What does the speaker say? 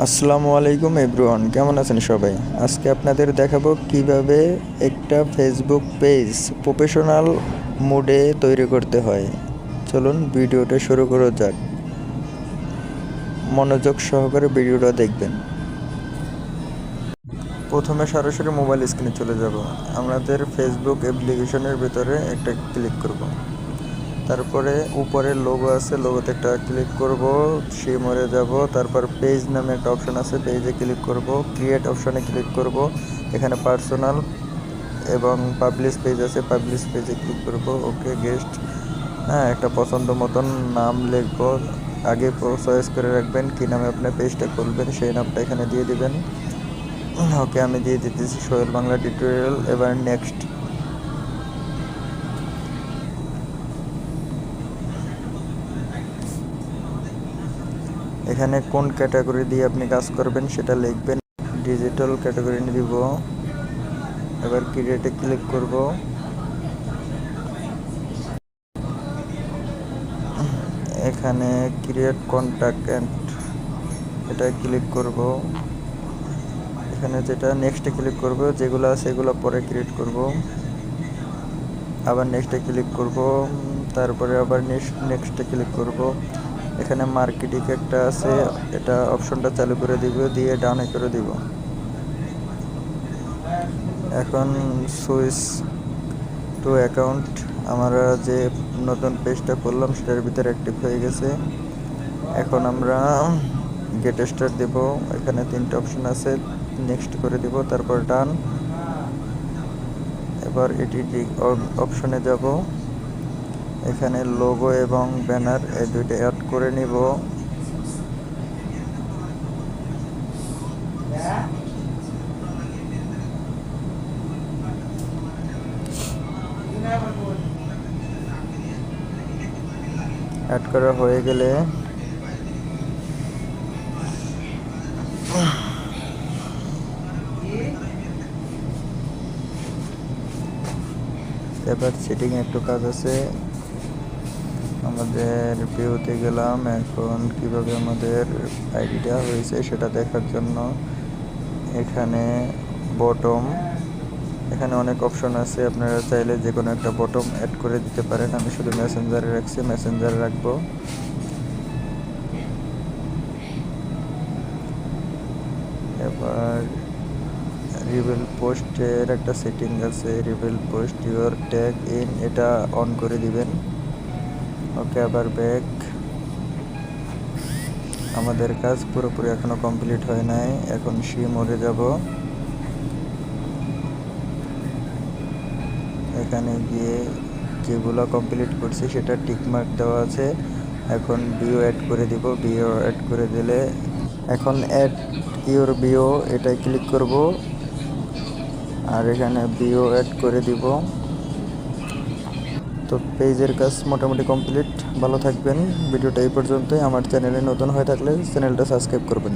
আসসালামু আলাইকুম এভরিওয়ান, কেমন আছেন সবাই? আজকে আপনাদের দেখাবো কিভাবে একটা ফেসবুক পেজ প্রফেশনাল মোডে তৈরি করতে হয়। চলুন ভিডিওটা শুরু করা যাক। মনোযোগ সহকারে ভিডিওটা দেখবেন। প্রথমে সরাসরি মোবাইল স্ক্রিনে চলে যাব। আমাদের ফেসবুক অ্যাপ্লিকেশনের ভিতরে একটা ক্লিক করব। তারপরে উপরে লোগো আছে, লোগোতে একটা ক্লিক করব, শিমরে যাব। তারপর পেজ নামে একটা অপশন আছে, পেজে ক্লিক করব, ক্রিয়েট অপশনে ক্লিক করব। এখানে পার্সোনাল এবং পাবলিশ পেজ আছে, পাবলিশ পেজে ক্লিক করব। ওকে গেস্ট, একটা পছন্দ মতন নাম লিখব। আগে চয়েস করে রাখবেন কী নামে আপনার পেজটা খুলবেন, সেই নামটা এখানে দিয়ে দিবেন। ওকে, আমি দিয়ে দিতেছি সোহেল বাংলা টিউটোরিয়াল। এবার নেক্সট। এখানে কোন ক্যাটাগরি দিয়ে আপনি কাজ করবেন সেটা লিখবেন। ডিজিটাল ক্যাটাগরি দিব। এবার ক্রিয়েটে ক্লিক করব। এখানে ক্রিয়েট কন্ট্যাক্ট অ্যান্ড এটা ক্লিক করব। এখানে যেটা নেক্সটে ক্লিক করব, যেগুলো আছে এগুলো পরে ক্রিয়েট করব। আবার নেক্সটে ক্লিক করব, তারপরে আবার নেক্সটে ক্লিক করব। এখানে মার্কেটিং একটা আছে, এটা অপশনটা চালু করে দিব, দিয়ে ডানে করে দিব। এখন সুইচ টু অ্যাকাউন্ট, আমরা যে নতুন পেজটা করলাম সেটার ভিতরে অ্যাক্টিভ হয়ে গেছে। এখন আমরা গেট স্টার্ট দেব। এখানে 3টে অপশন আছে, নেক্সট করে দিব, তারপর ডান। এবার এডিটিং অপশনে যাব। এখানে লোগো এবং ব্যানার এই দুইটা অ্যাড করে নিব। অ্যাড করা হয়ে গেলে এবার সেটিং একটু কাজ আছে, আমাদের ভিউতে গেলাম। এখন কিভাবে আমাদের আইডিটা হয়েছে সেটা দেখার জন্য এখানে বটম, এখানে অনেক অপশন আছে, আপনারা চাইলে যে কোনো একটা বটম অ্যাড করে দিতে পারেন। আমি শুধু মেসেঞ্জারে রাখছি, মেসেঞ্জারে রাখবো। এবার রিভিল পোস্টের একটা সেটিং আছে, reveal post your tag in, এটা অন করে দিবেন। ওকে, আবার ব্যাক। আমাদের কাজ পুরোপুরি এখনো কমপ্লিট হয় নাই। এখন শিমরে যাব। এখানে গিয়ে যেগুলো কমপ্লিট করছি সেটা টিকমার্ক দেওয়া আছে। এখন বিও অ্যাড করে দিব। বিও অ্যাড করে দিলে এখন অ্যাড ইউর বিও, এটাই ক্লিক করব আর এখানে বিও অ্যাড করে দিব। তো পেজের কাজ মোটামুটি কমপ্লিট। ভালো থাকবেন। ভিডিওটা এই পর্যন্তই। আমার চ্যানেলে নতুন হয়ে থাকলে চ্যানেলটা সাবস্ক্রাইব করবেন।